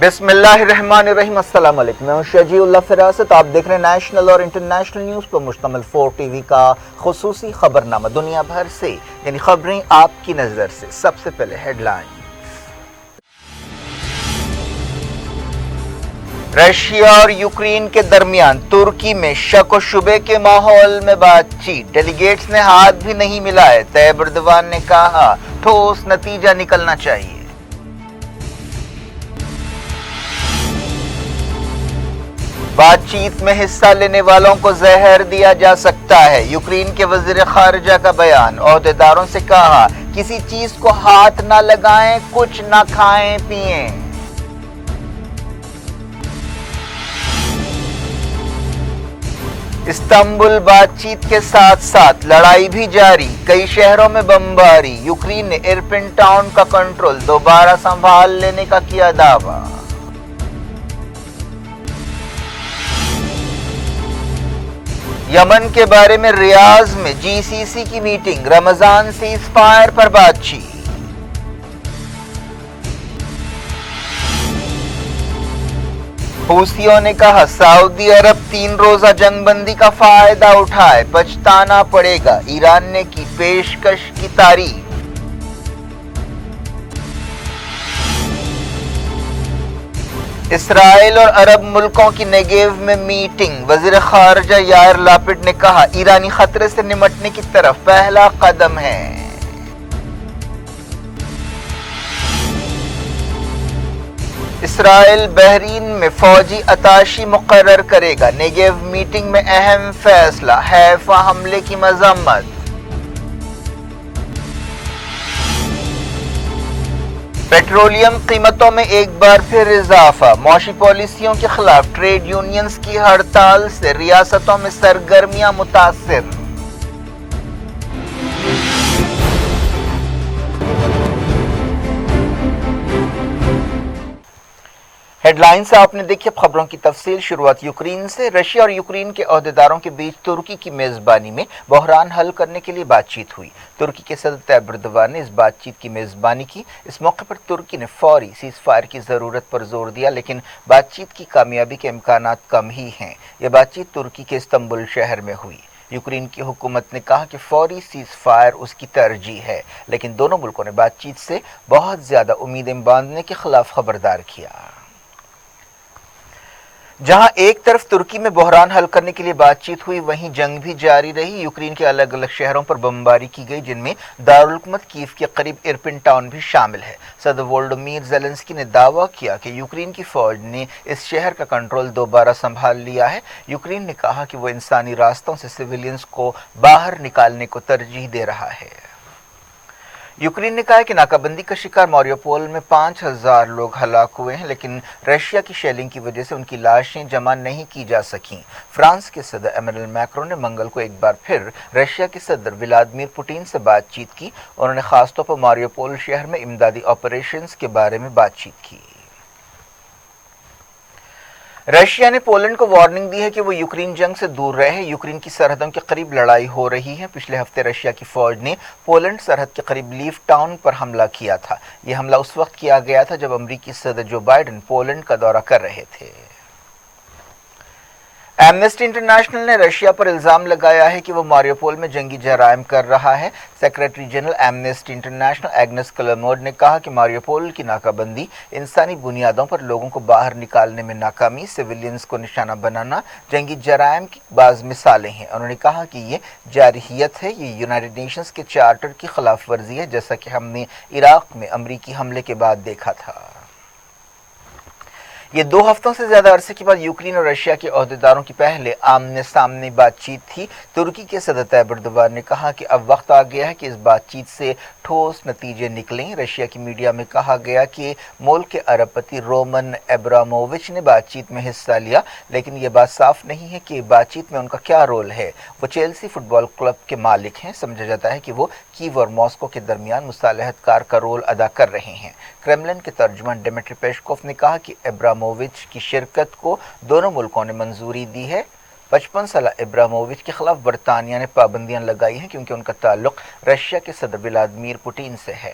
بسم اللہ الرحمن الرحیم۔ السلام علیکم، میں ہوں شجیع اللہ فراست۔ آپ دیکھ رہے ہیں نیشنل اور انٹرنیشنل نیوز پر مشتمل 4 ٹی وی کا خصوصی خبرنامہ دنیا بھر سے، یعنی خبریں آپ کی نظر سے۔ سب سے پہلے ہیڈ لائن۔ رشیا اور یوکرین کے درمیان ترکی میں شک و شبے کے ماحول میں بات چیت، ڈیلیگیٹس نے ہاتھ بھی نہیں ملائے۔ طیب اردوان نے کہا ٹھوس نتیجہ نکلنا چاہیے۔ بات چیت میں حصہ لینے والوں کو زہر دیا جا سکتا ہے، یوکرین کے وزیر خارجہ کا بیان۔ عہدیداروں سے کہا کسی چیز کو ہاتھ نہ لگائیں، کچھ نہ کھائیں پئیں۔ استنبول بات چیت کے ساتھ ساتھ لڑائی بھی جاری، کئی شہروں میں بمباری۔ یوکرین نے ارپن ٹاؤن کا کنٹرول دوبارہ سنبھال لینے کا کیا دعویٰ۔ یمن کے بارے میں ریاض میں جی سی سی کی میٹنگ، رمضان سیز فائر پر بات چیت۔ حوثیوں نے کہا سعودی عرب 3 روزہ جنگ بندی کا فائدہ اٹھائے، پچھتانا پڑے گا۔ ایران نے کی پیشکش کی تعریف۔ اسرائیل اور عرب ملکوں کی نیگیو میں میٹنگ، وزیر خارجہ یائر لاپڈ نے کہا ایرانی خطرے سے نمٹنے کی طرف پہلا قدم ہے۔ اسرائیل بحرین میں فوجی اتاشی مقرر کرے گا، نیگیو میٹنگ میں اہم فیصلہ، حیفا حملے کی مذمت۔ پیٹرولیم قیمتوں میں ایک بار پھر اضافہ، معاشی پالیسیوں کے خلاف ٹریڈ یونینز کی ہڑتال سے ریاستوں میں سرگرمیاں متاثر۔ ہیڈ لائنز آپ نے دیکھی، اب خبروں کی تفصیل۔ شروعات یوکرین سے۔ رشیا اور یوکرین کے عہدیداروں کے بیچ ترکی کی میزبانی میں بحران حل کرنے کے لیے بات چیت ہوئی۔ ترکی کے صدر طیب اردوان نے اس بات چیت کی میزبانی کی۔ اس موقع پر ترکی نے فوری سیز فائر کی ضرورت پر زور دیا، لیکن بات چیت کی کامیابی کے امکانات کم ہی ہیں۔ یہ بات چیت ترکی کے استنبول شہر میں ہوئی۔ یوکرین کی حکومت نے کہا کہ فوری سیز فائر اس کی ترجیح ہے، لیکن دونوں ملکوں نے بات چیت سے بہت زیادہ امیدیں باندھنے کے خلاف خبردار کیا۔ جہاں ایک طرف ترکی میں بحران حل کرنے کے لیے بات چیت ہوئی، وہیں جنگ بھی جاری رہی۔ یوکرین کے الگ الگ شہروں پر بمباری کی گئی، جن میں دارالحکومت کیف کے قریب ارپن ٹاؤن بھی شامل ہے۔ صدر وولودیمیر زیلنسکی نے دعویٰ کیا کہ یوکرین کی فوج نے اس شہر کا کنٹرول دوبارہ سنبھال لیا ہے۔ یوکرین نے کہا کہ وہ انسانی راستوں سے سویلینز کو باہر نکالنے کو ترجیح دے رہا ہے۔ یوکرین نے کہا کہ ناکہ بندی کا شکار ماریوپول میں 5000 لوگ ہلاک ہوئے ہیں، لیکن رشیا کی شیلنگ کی وجہ سے ان کی لاشیں جمع نہیں کی جا سکیں۔ فرانس کے صدر ایمانوئل میکروں نے منگل کو ایک بار پھر رشیا کے صدر ولادیمیر پوٹین سے بات چیت کی۔ انہوں نے خاص طور پر ماریوپول شہر میں امدادی آپریشنز کے بارے میں بات چیت کی۔ رشیا نے پولینڈ کو وارننگ دی ہے کہ وہ یوکرین جنگ سے دور رہے۔ یوکرین کی سرحدوں کے قریب لڑائی ہو رہی ہے۔ پچھلے ہفتے رشیا کی فوج نے پولینڈ سرحد کے قریب لیف ٹاؤن پر حملہ کیا تھا۔ یہ حملہ اس وقت کیا گیا تھا جب امریکی صدر جو بائیڈن پولینڈ کا دورہ کر رہے تھے۔ ایمنسٹی انٹرنیشنل نے رشیا پر الزام لگایا ہے کہ وہ ماریوپول میں جنگی جرائم کر رہا ہے۔ Secretary general Amnesty International Agnes Callamard نے کہا کہ ماریوپول کی ناکہ بندی انسانی بنیادوں پر لوگوں کو باہر نکالنے میں ناکامی، سویلینز کو نشانہ بنانا جنگی جرائم کی بعض مثالیں ہیں۔ انہوں نے کہا کہ یہ جارحیت ہے، یہ یونائٹڈ نیشنز کے چارٹر کی خلاف ورزی ہے، جیسا کہ ہم نے عراق میں امریکی حملے کے بعد دیکھا تھا۔ یہ 2 ہفتوں سے زیادہ عرصے کے بعد یوکرین اور رشیا کے عہدیداروں کی پہلے آمنے سامنے بات چیت تھی۔ ترکی کے صدر طیب اردوان نے کہا کہ اب وقت آ گیا ہے کہ اس بات چیت سے ٹھوس نتیجے نکلیں۔ رشیا کی میڈیا میں کہا گیا کہ ملک کے ارب پتی رومن ابرامووچ نے بات چیت میں حصہ لیا، لیکن یہ بات صاف نہیں ہے کہ بات چیت میں ان کا کیا رول ہے۔ وہ چیلسی فٹ بال کلب کے مالک ہیں۔ سمجھا جاتا ہے کہ وہ کیو اور ماسکو کے درمیان مصالحت کار کا رول ادا کر رہے ہیں۔ کرملن کے ترجمان ڈیمیٹری پیشکوف نے کہا کہ ابرامووچ کی شرکت کو دونوں ملکوں نے منظوری دی ہے۔ 55 سالہ ابرامووچ کے خلاف برطانیہ نے پابندیاں لگائی ہیں کیونکہ ان کا تعلق رشیا کے صدر ولادیمیر پوٹین سے ہے۔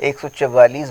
144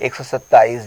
127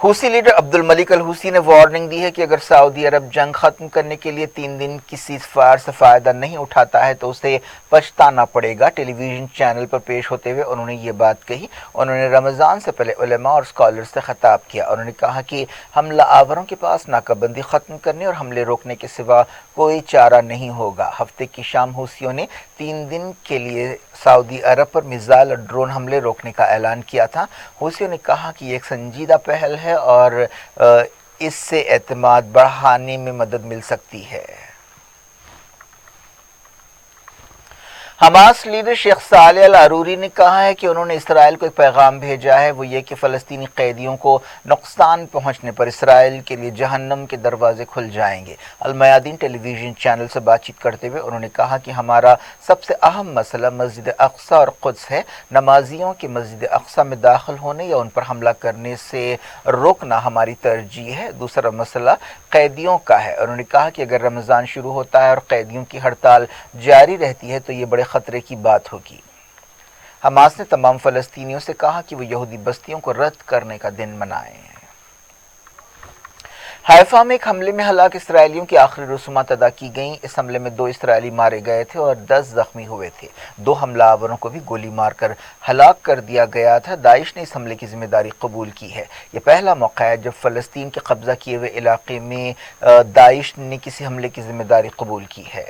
حوثی لیڈر عبدل ملک الحوثی نے وارننگ دی ہے کہ اگر سعودی عرب جنگ ختم کرنے کے لیے 3 دن کی سیز فائر سے فائدہ نہیں اٹھاتا ہے تو اسے پچھتانا پڑے گا۔ ٹیلی ویژن چینل پر پیش ہوتے ہوئے انہوں نے یہ بات کہی۔ انہوں نے رمضان سے پہلے علماء اور اسکالرز سے خطاب کیا۔ انہوں نے کہا کہ حملہ آوروں کے پاس ناکہ بندی ختم کرنے اور حملے روکنے کے سوا کوئی چارہ نہیں ہوگا۔ ہفتے کی شام حوثیوں نے 3 دن کے لیے سعودی عرب پر میزائل اور ڈرون حملے روکنے کا اعلان کیا تھا۔ حوثیوں نے کہا کہ یہ ایک سنجیدہ پہل ہے اور اس سے اعتماد بڑھانے میں مدد مل سکتی ہے۔ حماس لیڈر شیخ صالح العروری نے کہا ہے کہ انہوں نے اسرائیل کو ایک پیغام بھیجا ہے، وہ یہ کہ فلسطینی قیدیوں کو نقصان پہنچنے پر اسرائیل کے لیے جہنم کے دروازے کھل جائیں گے۔ المیادین ٹیلی ویژن چینل سے بات چیت کرتے ہوئے انہوں نے کہا کہ ہمارا سب سے اہم مسئلہ مسجد اقصی اور قدس ہے۔ نمازیوں کے مسجد اقصی میں داخل ہونے یا ان پر حملہ کرنے سے روکنا ہماری ترجیح ہے۔ دوسرا مسئلہ قیدیوں کا ہے۔ انہوں نے کہا کہ اگر رمضان شروع ہوتا ہے اور قیدیوں کی ہڑتال جاری رہتی ہے تو یہ بڑے خطرے کی بات ہوگی۔ حماس نے تمام فلسطینیوں سے کہا کہ وہ یہودی بستیوں کو رد کرنے کا دن منائیں۔ حیفا میں ایک حملے میں ہلاک اسرائیلیوں کی آخری رسومات ادا کی گئیں۔ اس حملے میں 2 اسرائیلی مارے گئے تھے اور 10 زخمی ہوئے تھے۔ 2 حملہ آوروں کو بھی گولی مار کر ہلاک کر دیا گیا تھا۔ داعش نے اس حملے کی ذمہ داری قبول کی ہے۔ یہ پہلا موقع ہے جب فلسطین کے قبضہ کیے ہوئے علاقے میں داعش نے کسی حملے کی ذمہ داری قبول کی ہے۔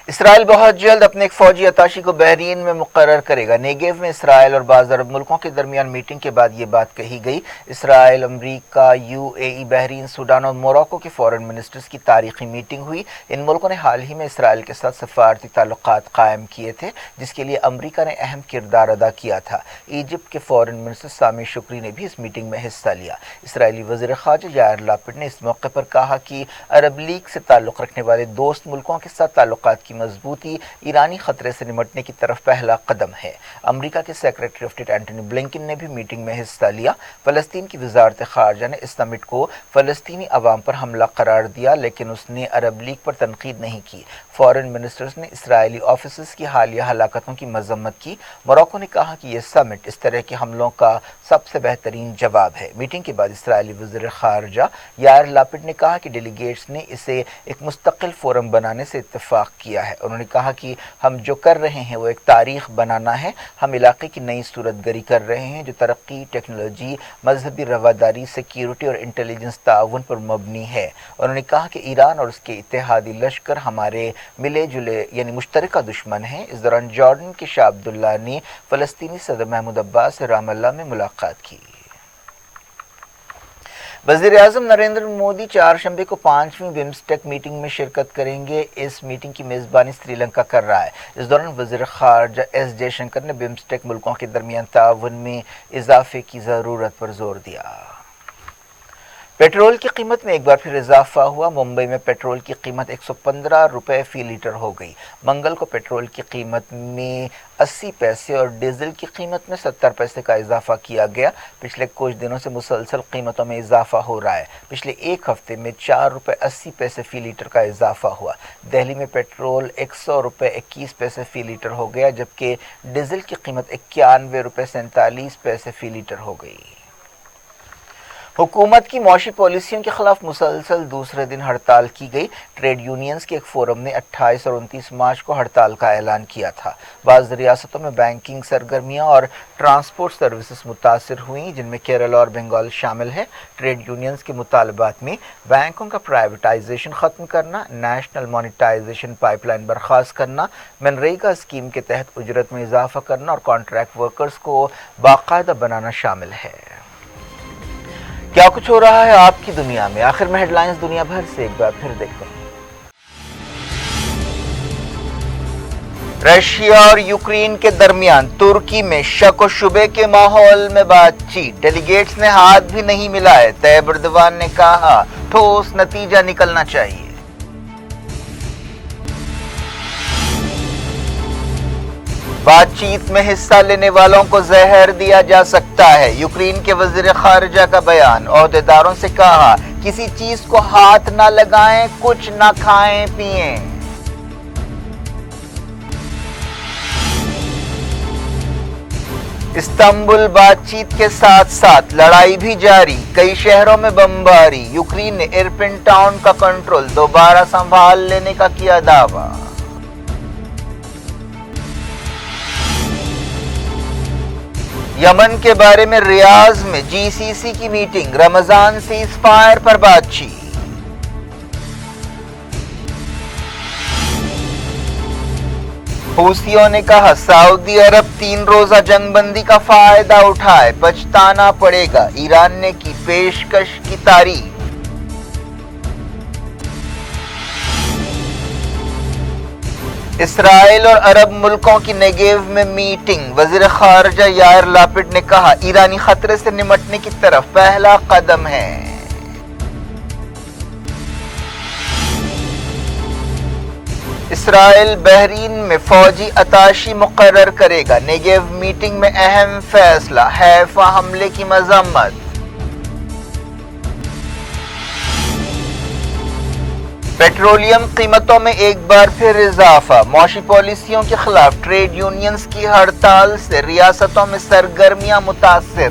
اسرائیل بہت جلد اپنے ایک فوجی اتاشی کو بحرین میں مقرر کرے گا۔ نیگیو میں اسرائیل اور بعض عرب ملکوں کے درمیان میٹنگ کے بعد یہ بات کہی گئی۔ اسرائیل، امریکہ، UAE، بحرین، سوڈان اور موراکو کے فارن منسٹرز کی تاریخی میٹنگ ہوئی۔ ان ملکوں نے حال ہی میں اسرائیل کے ساتھ سفارتی تعلقات قائم کیے تھے، جس کے لیے امریکہ نے اہم کردار ادا کیا تھا۔ ایجپٹ کے فارن منسٹر سامی شکری نے بھی اس میٹنگ میں حصہ لیا۔ اسرائیلی وزیر خارجہ یائر لاپڈ نے اس موقع پر کہا کہ عرب لیگ سے تعلق رکھنے والے دوست ملکوں کے ساتھ تعلقات کی مضبوطی ایرانی خطرے سے نمٹنے کی طرف پہلا قدم ہے۔ امریکہ کے secretary of state Antony Blinken نے بھی میٹنگ میں حصہ لیا۔ فلسطین کی وزارت خارجہ نے اس سمٹ کو فلسطینی عوام پر حملہ قرار دیا، لیکن اس نے عرب لیگ پر تنقید نہیں کی۔ فارن منسٹرز نے اسرائیلی آفیسرز کی حالیہ ہلاکتوں کی مذمت کی۔ موراکو نے کہا کہ یہ سمٹ اس طرح کے حملوں کا سب سے بہترین جواب ہے۔ میٹنگ کے بعد اسرائیلی وزیر خارجہ یائر لاپڈ نے کہا کہ ڈیلیگیٹس نے اسے ایک مستقل فورم بنانے سے اتفاق کیا ہے۔ انہوں نے کہا کہ ہم جو کر رہے ہیں وہ ایک تاریخ بنانا ہے۔ ہم علاقے کی نئی صورت گری کر رہے ہیں جو ترقی، ٹیکنالوجی، مذہبی رواداری، سیکیورٹی اور انٹیلیجنس تعاون پر مبنی ہے۔ انہوں نے کہا کہ ایران اور اس کے اتحادی لشکر ہمارے ملے جلے یعنی مشترکہ دشمن ہیں۔ اس دوران جارڈن کے شاہ عبداللہ نے فلسطینی صدر محمود عباس سے رام اللہ میں ملاقات کی۔ وزیر اعظم نریندر مودی 4 شنبے کو 5ویں بمسٹیک میٹنگ میں شرکت کریں گے۔ اس میٹنگ کی میزبانی سری لنکا کر رہا ہے۔ اس دوران وزیر خارجہ ایس جے شنکر نے بمسٹیک ملکوں کے درمیان تعاون میں اضافے کی ضرورت پر زور دیا۔ پیٹرول کی قیمت میں ایک بار پھر اضافہ ہوا۔ ممبئی میں پیٹرول کی قیمت 115 روپے فی لیٹر ہو گئی۔ منگل کو پیٹرول کی قیمت میں 80 پیسے اور ڈیزل کی قیمت میں 70 پیسے کا اضافہ کیا گیا۔ پچھلے کچھ دنوں سے مسلسل قیمتوں میں اضافہ ہو رہا ہے۔ پچھلے ایک ہفتے میں 4 روپے 80 پیسے فی لیٹر کا اضافہ ہوا۔ دہلی میں پیٹرول 100 روپے 21 پیسے فی لیٹر ہو گیا، جبکہ ڈیزل کی قیمت 91 روپے 47 پیسے فی لیٹر ہو گئی۔ حکومت کی معاشی پالیسیوں کے خلاف مسلسل دوسرے دن ہڑتال کی گئی۔ ٹریڈ یونینز کے ایک فورم نے 28 اور 29 مارچ کو ہڑتال کا اعلان کیا تھا۔ بعض ریاستوں میں بینکنگ سرگرمیاں اور ٹرانسپورٹ سروسز متاثر ہوئیں، جن میں کیرلا اور بنگال شامل ہے۔ ٹریڈ یونینز کے مطالبات میں بینکوں کا پرائیویٹائزیشن ختم کرنا، نیشنل مانیٹائزیشن پائپ لائن برخاست کرنا، منریگا اسکیم کے تحت اجرت میں اضافہ کرنا اور کانٹریکٹ ورکرز کو باقاعدہ بنانا شامل ہے۔ کیا کچھ ہو رہا ہے آپ کی دنیا میں؟ آخر میں ہیڈ لائنز دنیا بھر سے ایک بار پھر دیکھتے ہیں۔ رشیا اور یوکرین کے درمیان ترکی میں شک و شبے کے ماحول میں بات چیت، ڈیلیگیٹس نے ہاتھ بھی نہیں ملائے۔ طیب اردوان نے کہا ٹھوس نتیجہ نکلنا چاہیے۔ بات چیت میں حصہ لینے والوں کو زہر دیا جا سکتا ہے، یوکرین کے وزیر خارجہ کا بیان۔ عہدیداروں سے کہا کسی چیز کو ہاتھ نہ لگائیں، کچھ نہ کھائیں پئیں۔ استنبول بات چیت کے ساتھ ساتھ لڑائی بھی جاری، کئی شہروں میں بمباری، یوکرین نے ارپن ٹاؤن کا کنٹرول دوبارہ سنبھال لینے کا کیا دعویٰ۔ یمن کے بارے میں ریاض میں جی سی سی کی میٹنگ، رمضان سیز فائر پر بات چیت۔ حوثیوں نے کہا سعودی عرب 3 روزہ جنگ بندی کا فائدہ اٹھائے، پچھتانا پڑے گا، ایران نے کی پیشکش کی تعریف۔ اسرائیل اور عرب ملکوں کی نیگیو میں میٹنگ، وزیر خارجہ یائر لاپڈ نے کہا ایرانی خطرے سے نمٹنے کی طرف پہلا قدم ہے۔ اسرائیل بحرین میں فوجی اتاشی مقرر کرے گا، نیگیو میٹنگ میں اہم فیصلہ، حیفا حملے کی مذمت۔ پیٹرولیم قیمتوں میں ایک بار پھر اضافہ، معاشی پالیسیوں کے خلاف ٹریڈ یونینز کی ہڑتال سے ریاستوں میں سرگرمیاں متاثر۔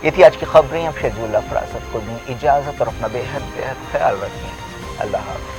یہ تھی آج کی خبریں، اب شیدول افراست کو دیں اجازت اور اپنا بے حد خیال رکھیں۔ اللہ حافظ۔